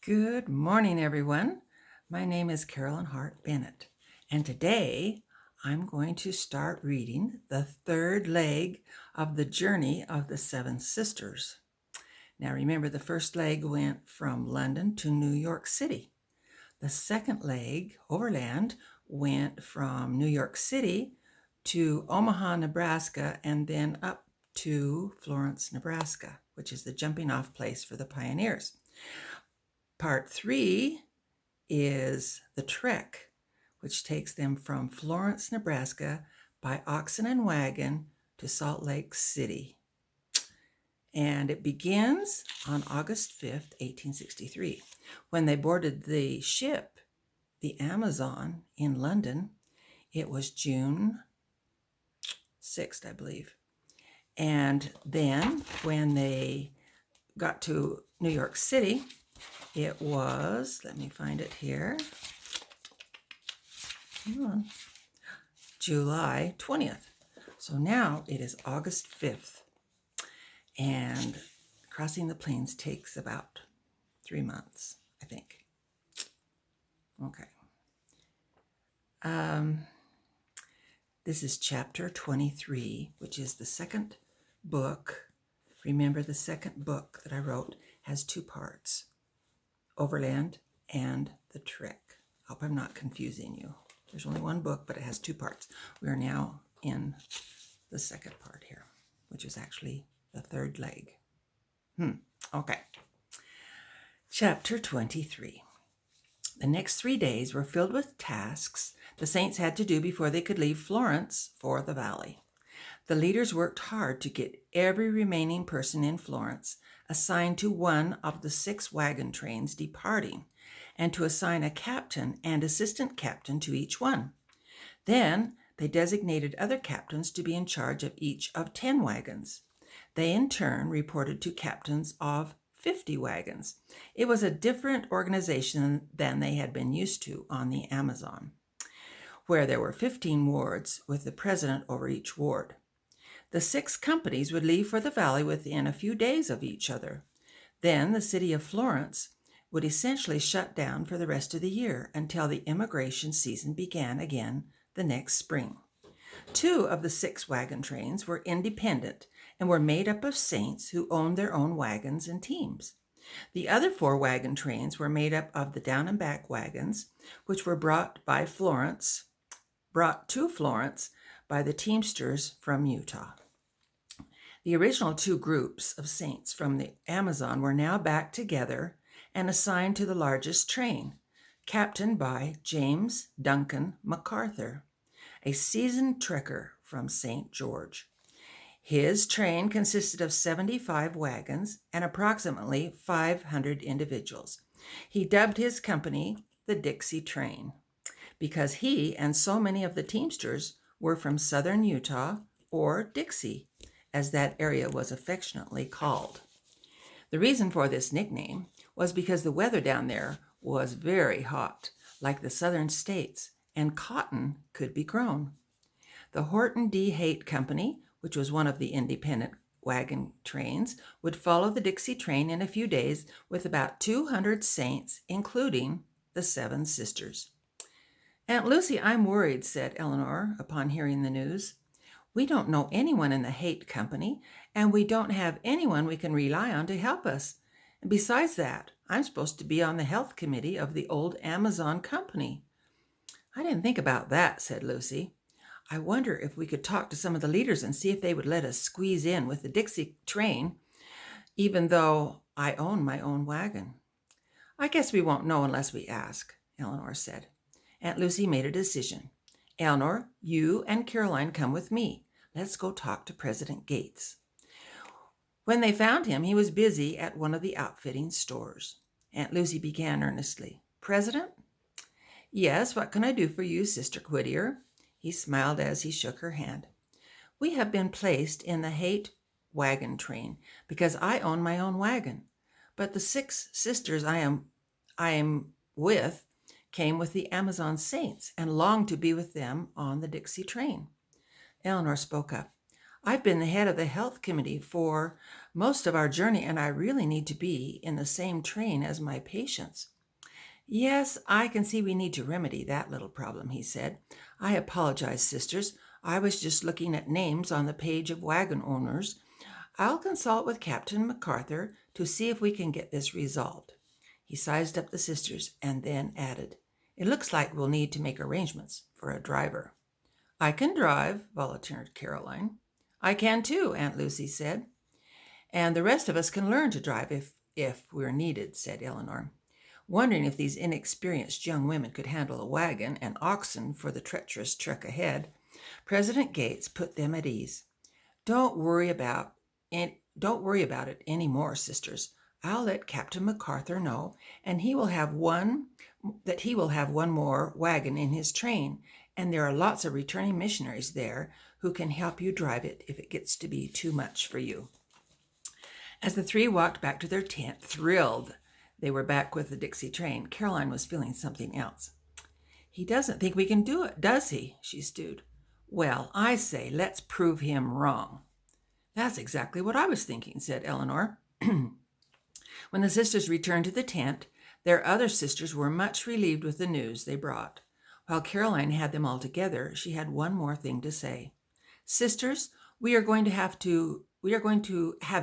Good morning, everyone. My name is Carolyn Hart Bennett, and today I'm going to start reading the third leg of the journey of the Seven Sisters. Now, remember, the first leg went from London to New York City. The second leg, overland, went from New York City to Omaha, Nebraska, and then up to Florence, Nebraska, which is the jumping off place for the pioneers. Part 3 is the trek, which takes them from Florence, Nebraska by oxen and wagon to Salt Lake City. And it begins on August 5th, 1863. When they boarded the ship, the Amazon, in London, it was June 6th, I believe. And then when they got to New York City, it was, let me find it here, July 20th. So now it is August 5th, and crossing the plains takes about 3 months, I think. Okay. This is chapter 23, which is the second book. Remember, the second book that I wrote has 2 parts. Overland and the trek. I hope I'm not confusing you. There's only one book, but it has 2 parts. We are now in the second part here, which is actually the third leg. Okay. Chapter 23. The next 3 days were filled with tasks the saints had to do before they could leave Florence for the valley. The leaders worked hard to get every remaining person in Florence assigned to one of the 6 wagon trains departing, and to assign a captain and assistant captain to each one. Then they designated other captains to be in charge of each of 10 wagons. They in turn reported to captains of 50 wagons. It was a different organization than they had been used to on the Amazon, where there were 15 wards with the president over each ward. The 6 companies would leave for the valley within a few days of each other. Then the city of Florence would essentially shut down for the rest of the year until the immigration season began again the next spring. 2 of the 6 wagon trains were independent and were made up of saints who owned their own wagons and teams. The other 4 wagon trains were made up of the down and back wagons, which were brought to Florence by the teamsters from Utah. The original 2 groups of saints from the Amazon were now back together and assigned to the largest train, captained by James Duncan MacArthur, a seasoned trekker from St. George. His train consisted of 75 wagons and approximately 500 individuals. He dubbed his company the Dixie Train because he and so many of the teamsters were from southern Utah, or Dixie, as that area was affectionately called. The reason for this nickname was because the weather down there was very hot, like the southern states, and cotton could be grown. The Horton D. Haight Company, which was one of the independent wagon trains, would follow the Dixie Train in a few days with about 200 saints, including the 7 sisters. "Aunt Lucy, I'm worried," said Eleanor upon hearing the news. "We don't know anyone in the Haight Company, and we don't have anyone we can rely on to help us. And besides that, I'm supposed to be on the health committee of the old Amazon Company." "I didn't think about that," said Lucy. "I wonder if we could talk to some of the leaders and see if they would let us squeeze in with the Dixie Train, even though I own my own wagon." "I guess we won't know unless we ask," Eleanor said. Aunt Lucy made a decision. "Eleanor, you and Caroline come with me. Let's go talk to President Gates." When they found him, he was busy at one of the outfitting stores. Aunt Lucy began earnestly. "President?" "Yes, what can I do for you, Sister Whittier?" He smiled as he shook her hand. "We have been placed in the Haight wagon train because I own my own wagon. But the 6 sisters I am with came with the Amazon saints and longed to be with them on the Dixie Train." Eleanor spoke up. "I've been the head of the health committee for most of our journey, and I really need to be in the same train as my patients." "Yes, I can see we need to remedy that little problem," he said. "I apologize, sisters. I was just looking at names on the page of wagon owners. I'll consult with Captain MacArthur to see if we can get this resolved." He sized up the sisters and then added, "It looks like we'll need to make arrangements for a driver." "I can drive," volunteered Caroline. "I can too," Aunt Lucy said. "And the rest of us can learn to drive if we're needed," said Eleanor, wondering if these inexperienced young women could handle a wagon and oxen for the treacherous trek ahead. President Gates put them at ease. Don't worry about it any more, sisters. I'll let Captain MacArthur know, and he will have one more wagon in his train, and there are lots of returning missionaries there who can help you drive it if it gets to be too much for you." As the three walked back to their tent, thrilled they were back with the Dixie train, Caroline was feeling something else. "He doesn't think we can do it, does he?" she stewed. "Well, I say, let's prove him wrong." "That's exactly what I was thinking," said Eleanor. When the sisters returned to the tent, their other sisters were much relieved with the news they brought. While Caroline had them all together, she had one more thing to say. "Sisters, we are going to have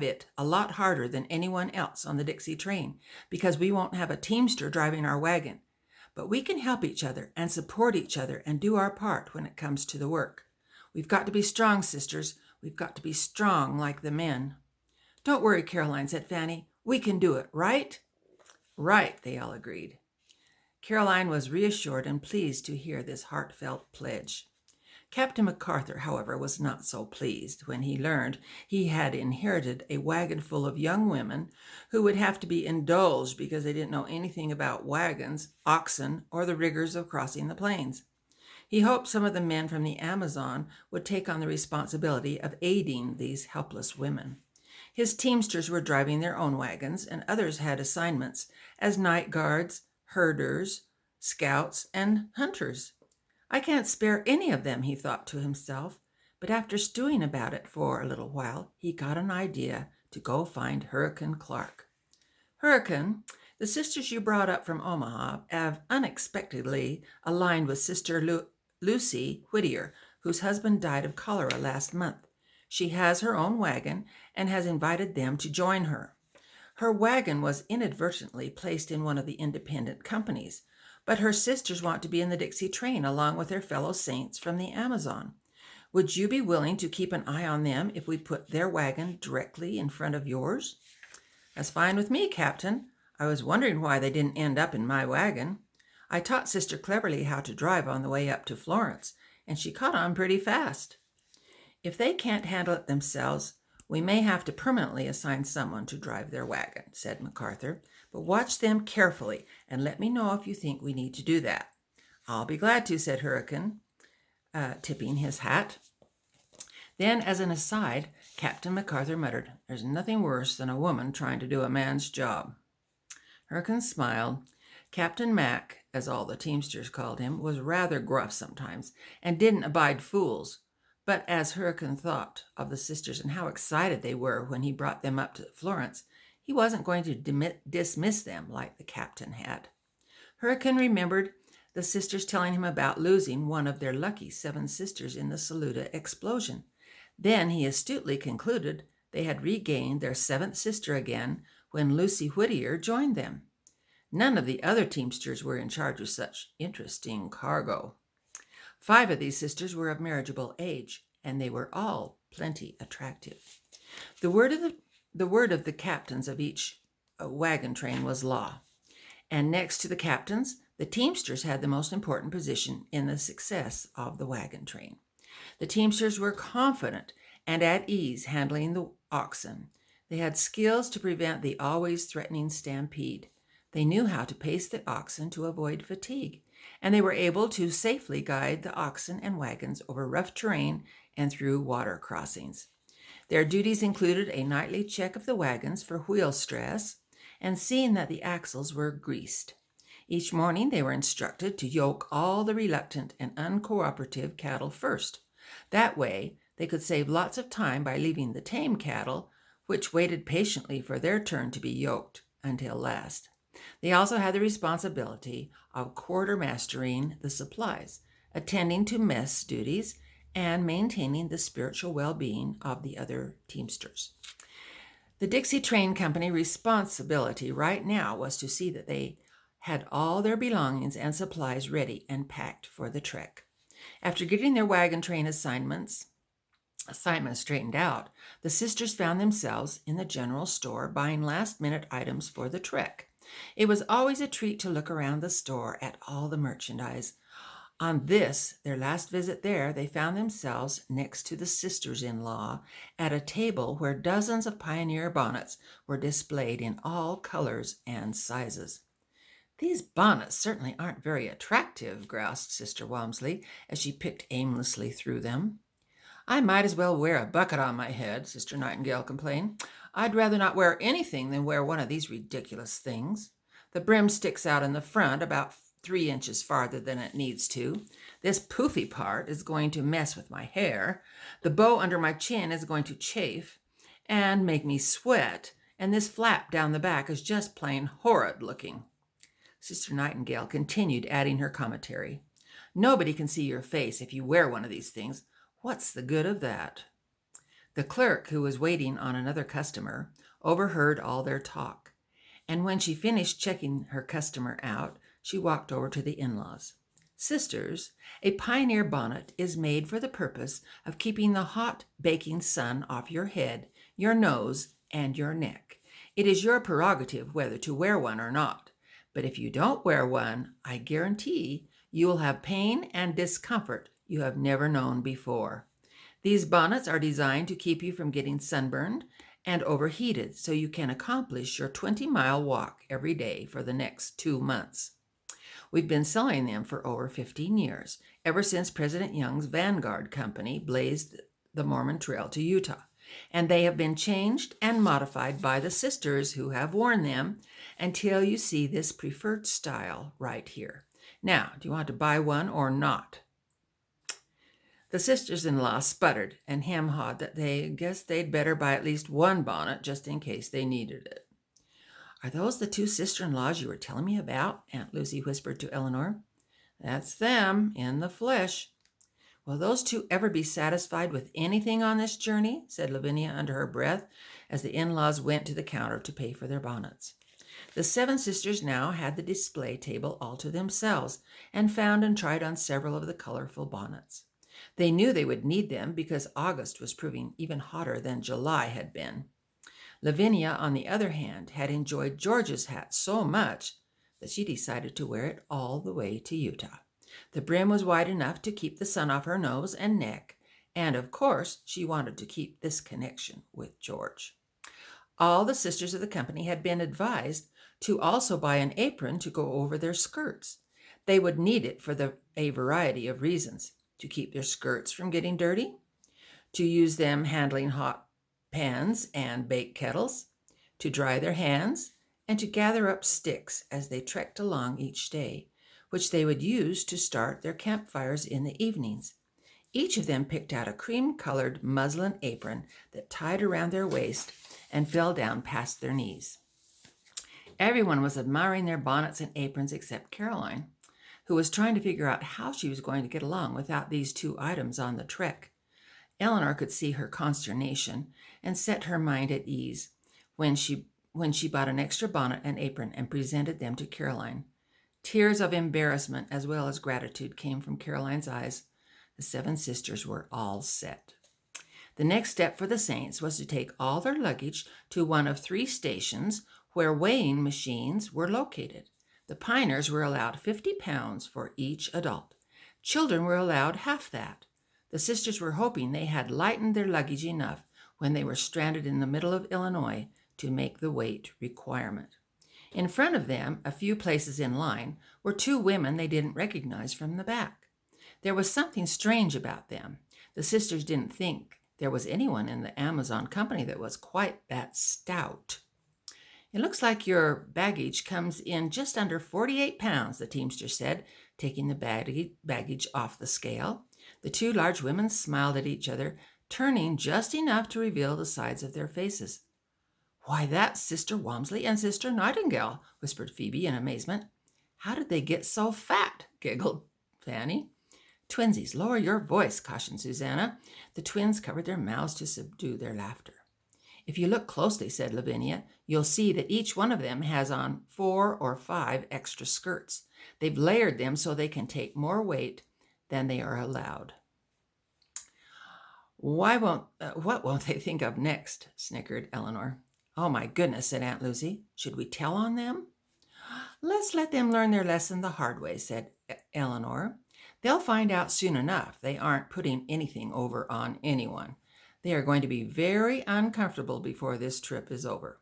it a lot harder than anyone else on the Dixie train because we won't have a teamster driving our wagon. But we can help each other and support each other and do our part when it comes to the work. We've got to be strong, sisters. We've got to be strong like the men." "Don't worry, Caroline," said Fanny. "We can do it, right?" "Right," they all agreed. Caroline was reassured and pleased to hear this heartfelt pledge. Captain MacArthur, however, was not so pleased when he learned he had inherited a wagon full of young women who would have to be indulged because they didn't know anything about wagons, oxen, or the rigors of crossing the plains. He hoped some of the men from the Amazon would take on the responsibility of aiding these helpless women. His teamsters were driving their own wagons, and others had assignments as night guards, herders, scouts, and hunters. "I can't spare any of them," he thought to himself, but after stewing about it for a little while, he got an idea to go find Hurricane Clark. "Hurricane, the sisters you brought up from Omaha have unexpectedly aligned with Sister Lucy Whittier, whose husband died of cholera last month. She has her own wagon and has invited them to join her. Her wagon was inadvertently placed in one of the independent companies, but her sisters want to be in the Dixie train along with their fellow saints from the Amazon. Would you be willing to keep an eye on them if we put their wagon directly in front of yours?" "That's fine with me, Captain. I was wondering why they didn't end up in my wagon. I taught Sister Cleverly how to drive on the way up to Florence, and she caught on pretty fast." "If they can't handle it themselves, we may have to permanently assign someone to drive their wagon," said MacArthur. "But watch them carefully and let me know if you think we need to do that." "I'll be glad to," said Hurricane, tipping his hat. Then, as an aside, Captain MacArthur muttered, "There's nothing worse than a woman trying to do a man's job." Hurricane smiled. Captain Mac, as all the teamsters called him, was rather gruff sometimes and didn't abide fools. But as Hurricane thought of the sisters and how excited they were when he brought them up to Florence, he wasn't going to dismiss them like the captain had. Hurricane remembered the sisters telling him about losing one of their lucky 7 sisters in the Saluda explosion. Then he astutely concluded they had regained their 7th sister again when Lucy Whittier joined them. None of the other teamsters were in charge of such interesting cargo. 5 of these sisters were of marriageable age, and they were all plenty attractive. The word of the captains of each wagon train was law, and next to the captains, the teamsters had the most important position in the success of the wagon train. The teamsters were confident and at ease handling the oxen. They had skills to prevent the always threatening stampede. They knew how to pace the oxen to avoid fatigue, and they were able to safely guide the oxen and wagons over rough terrain and through water crossings. Their duties included a nightly check of the wagons for wheel stress and seeing that the axles were greased. Each morning they were instructed to yoke all the reluctant and uncooperative cattle first. That way, they could save lots of time by leaving the tame cattle, which waited patiently for their turn to be yoked until last. They also had the responsibility of quartermastering the supplies, attending to mess duties, and maintaining the spiritual well-being of the other teamsters. The Dixie Train Company responsibility right now was to see that they had all their belongings and supplies ready and packed for the trek. After getting their wagon train assignments straightened out, the sisters found themselves in the general store buying last-minute items for the trek. It was always a treat to look around the store at all the merchandise. On this, their last visit there, they found themselves next to the sisters-in-law at a table where dozens of Pioneer bonnets were displayed in all colors and sizes. "These bonnets certainly aren't very attractive," groused Sister Walmsley as she picked aimlessly through them. "I might as well wear a bucket on my head," Sister Nightingale complained. "I'd rather not wear anything than wear one of these ridiculous things. The brim sticks out in the front about 3 inches farther than it needs to. This poofy part is going to mess with my hair. The bow under my chin is going to chafe and make me sweat. And this flap down the back is just plain horrid looking." Sister Nightingale continued adding her commentary. "Nobody can see your face if you wear one of these things. What's the good of that?" The clerk, who was waiting on another customer, overheard all their talk, and when she finished checking her customer out, she walked over to the in-laws. "Sisters, a Pioneer bonnet is made for the purpose of keeping the hot baking sun off your head, your nose, and your neck. It is your prerogative whether to wear one or not. But if you don't wear one, I guarantee you will have pain and discomfort you have never known before. These bonnets are designed to keep you from getting sunburned and overheated so you can accomplish your 20-mile walk every day for the next 2 months. We've been selling them for over 15 years, ever since President Young's Vanguard Company blazed the Mormon Trail to Utah, and they have been changed and modified by the sisters who have worn them until you see this preferred style right here. Now, do you want to buy one or not?" The sisters-in-law sputtered and hem-hawed that they guessed they'd better buy at least one bonnet just in case they needed it. "Are those the 2 sister-in-laws you were telling me about?" Aunt Lucy whispered to Eleanor. "That's them, in the flesh." "Will those 2 ever be satisfied with anything on this journey?" said Lavinia under her breath as the in-laws went to the counter to pay for their bonnets. The 7 sisters now had the display table all to themselves and found and tried on several of the colorful bonnets. They knew they would need them because August was proving even hotter than July had been. Lavinia, on the other hand, had enjoyed George's hat so much that she decided to wear it all the way to Utah. The brim was wide enough to keep the sun off her nose and neck, and of course she wanted to keep this connection with George. All the sisters of the company had been advised to also buy an apron to go over their skirts. They would need it for a variety of reasons: to keep their skirts from getting dirty, to use them handling hot pans and bake kettles, to dry their hands, and to gather up sticks as they trekked along each day, which they would use to start their campfires in the evenings. Each of them picked out a cream-colored muslin apron that tied around their waist and fell down past their knees. Everyone was admiring their bonnets and aprons except Caroline, who was trying to figure out how she was going to get along without these 2 items on the trek. Eleanor could see her consternation and set her mind at ease when she bought an extra bonnet and apron and presented them to Caroline. Tears of embarrassment as well as gratitude came from Caroline's eyes. The 7 sisters were all set. The next step for the Saints was to take all their luggage to one of 3 stations where weighing machines were located. The Piners were allowed 50 pounds for each adult. Children were allowed half that. The sisters were hoping they had lightened their luggage enough when they were stranded in the middle of Illinois to make the weight requirement. In front of them, a few places in line, were 2 women they didn't recognize from the back. There was something strange about them. The sisters didn't think there was anyone in the Amazon company that was quite that stout. "It looks like your baggage comes in just under 48 pounds, the teamster said, taking the baggage off the scale. The 2 large women smiled at each other, turning just enough to reveal the sides of their faces. Why, that's Sister Walmsley and Sister Nightingale, whispered Phoebe in amazement. How did they get so fat? Giggled Fanny. Twinsies, lower your voice, cautioned Susanna. The twins covered their mouths to subdue their laughter. If you look closely, said Lavinia, you'll see that each one of them has on 4 or 5 extra skirts. They've layered them so they can take more weight than they are allowed. What won't they think of next? Snickered Eleanor. Oh, my goodness, said Aunt Lucy. Should we tell on them? Let's let them learn their lesson the hard way, said Eleanor. They'll find out soon enough they aren't putting anything over on anyone. They are going to be very uncomfortable before this trip is over.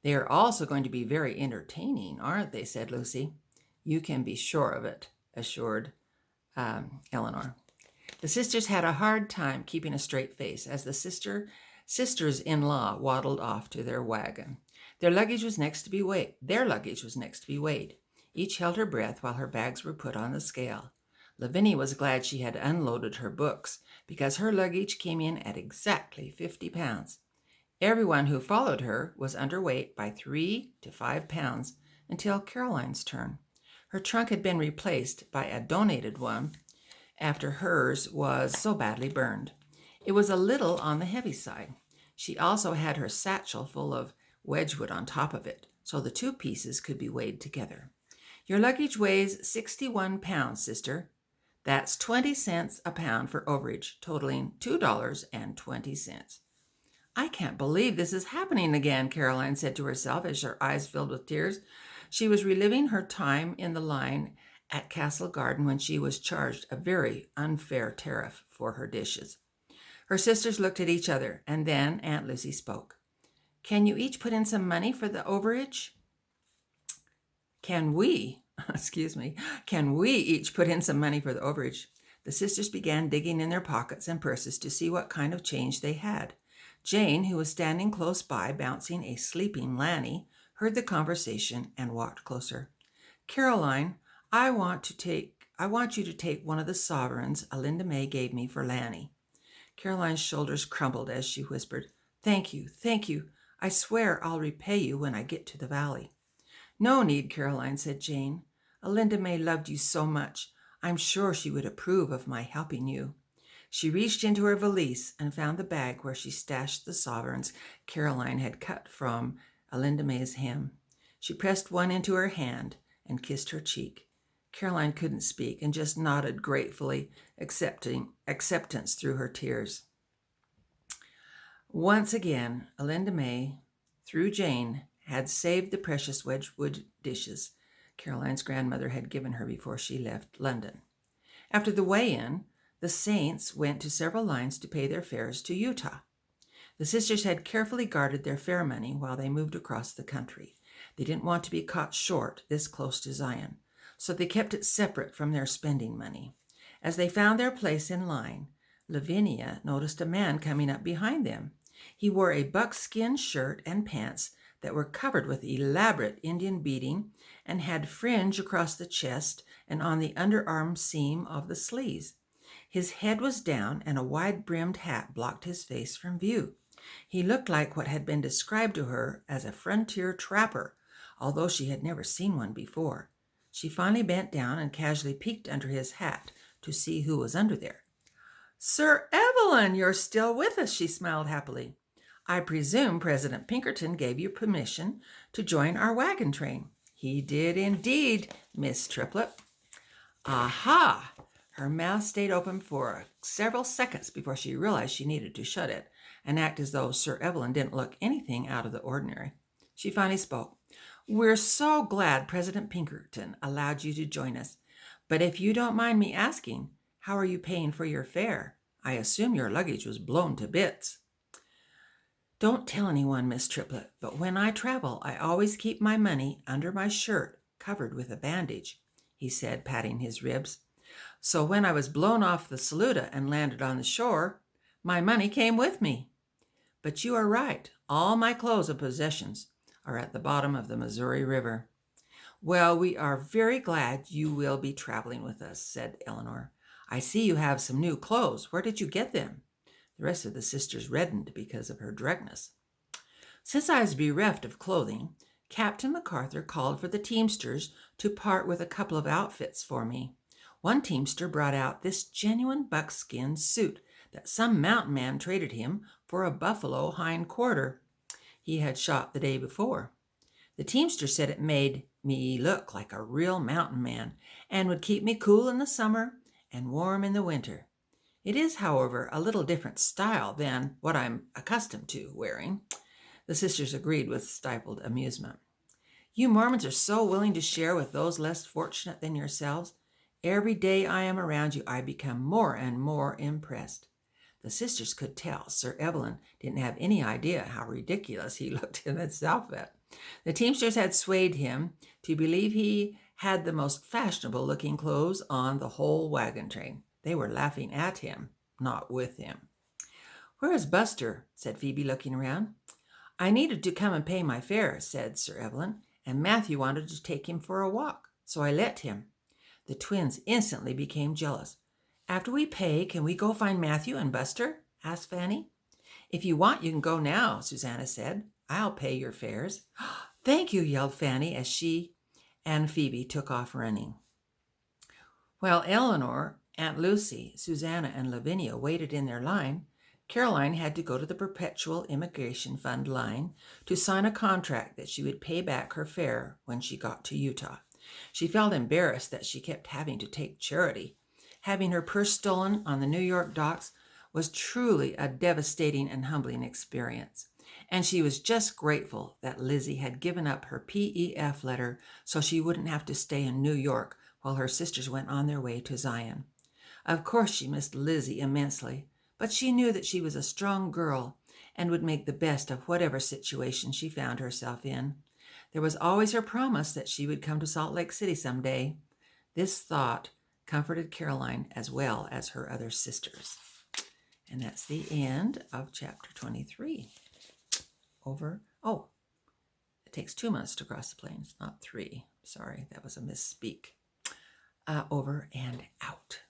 They are also going to be very entertaining, aren't they? Said Lucy. You can be sure of it, assured Eleanor. The sisters had a hard time keeping a straight face as the sisters-in-law waddled off to their wagon. Their luggage was next to be weighed. Each held her breath while her bags were put on the scale. Lavinia was glad she had unloaded her books because her luggage came in at exactly 50 pounds. Everyone who followed her was underweight by 3 to 5 pounds until Caroline's turn. Her trunk had been replaced by a donated one after hers was so badly burned. It was a little on the heavy side. She also had her satchel full of Wedgwood on top of it, so the 2 pieces could be weighed together. Your luggage weighs 61 pounds, sister. That's 20 cents a pound for overage, totaling $2.20. I can't believe this is happening again, Caroline said to herself as her eyes filled with tears. She was reliving her time in the line at Castle Garden when she was charged a very unfair tariff for her dishes. Her sisters looked at each other, and then Aunt Lucy spoke. Can you each put in some money for the overage? Can we each put in some money for the overage? The sisters began digging in their pockets and purses to see what kind of change they had. Jane, who was standing close by bouncing a sleeping Lanny, heard the conversation and walked closer. Caroline, I want you to take one of the sovereigns Alinda May gave me for Lanny. Caroline's shoulders crumbled as she whispered, Thank you. I swear I'll repay you when I get to the valley. No need, Caroline, said Jane. Alinda May loved you so much. I'm sure she would approve of my helping you. She reached into her valise and found the bag where she stashed the sovereigns Caroline had cut from Alinda May's hem. She pressed one into her hand and kissed her cheek. Caroline couldn't speak and just nodded gratefully, acceptance through her tears. Once again, Alinda May, through Jane, had saved the precious Wedgwood dishes Caroline's grandmother had given her before she left London. After the weigh-in, the Saints went to several lines to pay their fares to Utah. The sisters had carefully guarded their fare money while they moved across the country. They didn't want to be caught short this close to Zion, so they kept it separate from their spending money. As they found their place in line, Lavinia noticed a man coming up behind them. He wore a buckskin shirt and pants that were covered with elaborate Indian beading and had fringe across the chest and on the underarm seam of the sleeves. His head was down and a wide-brimmed hat blocked his face from view. He looked like what had been described to her as a frontier trapper, although she had never seen one before. She finally bent down and casually peeked under his hat to see who was under there. Sir Evelyn, you're still with us, she smiled happily. I presume President Pinkerton gave you permission to join our wagon train. He did indeed, Miss Triplet. Aha! Her mouth stayed open for several seconds before she realized she needed to shut it and act as though Sir Evelyn didn't look anything out of the ordinary. She finally spoke. We're so glad President Pinkerton allowed you to join us. But if you don't mind me asking, how are you paying for your fare? I assume your luggage was blown to bits. Don't tell anyone, Miss Triplet, but when I travel, I always keep my money under my shirt covered with a bandage, he said, patting his ribs. So when I was blown off the Saluda and landed on the shore, my money came with me. But you are right. All my clothes and possessions are at the bottom of the Missouri River. Well, we are very glad you will be traveling with us, said Eleanor. I see you have some new clothes. Where did you get them? The rest of the sisters reddened because of her directness. Since I was bereft of clothing, Captain MacArthur called for the teamsters to part with a couple of outfits for me. One teamster brought out this genuine buckskin suit that some mountain man traded him for a buffalo hind quarter he had shot the day before. The teamster said it made me look like a real mountain man and would keep me cool in the summer and warm in the winter. It is, however, a little different style than what I'm accustomed to wearing. The sisters agreed with stifled amusement. You Mormons are so willing to share with those less fortunate than yourselves. Every day I am around you, I become more and more impressed. The sisters could tell Sir Evelyn didn't have any idea how ridiculous he looked in this outfit. The teamsters had swayed him to believe he had the most fashionable-looking clothes on the whole wagon train. They were laughing at him, not with him. "Where is Buster?" said Phoebe, looking around. "I needed to come and pay my fare," said Sir Evelyn, "and Matthew wanted to take him for a walk, so I let him." The twins instantly became jealous. "After we pay, can we go find Matthew and Buster?" asked Fanny. "If you want, you can go now," Susanna said. "I'll pay your fares." "Thank you," yelled Fanny as she and Phoebe took off running. While Eleanor, Aunt Lucy, Susanna, and Lavinia waited in their line, Caroline had to go to the Perpetual Immigration Fund line to sign a contract that she would pay back her fare when she got to Utah. She felt embarrassed that she kept having to take charity. Having her purse stolen on the New York docks was truly a devastating and humbling experience, and she was just grateful that Lizzie had given up her PEF letter so she wouldn't have to stay in New York while her sisters went on their way to Zion. Of course she missed Lizzie immensely, but she knew that she was a strong girl and would make the best of whatever situation she found herself in. There was always her promise that she would come to Salt Lake City someday. This thought comforted Caroline as well as her other sisters. And that's the end of chapter 23. It takes 2 months to cross the plains, not 3. Sorry, that was a misspeak. Over and out.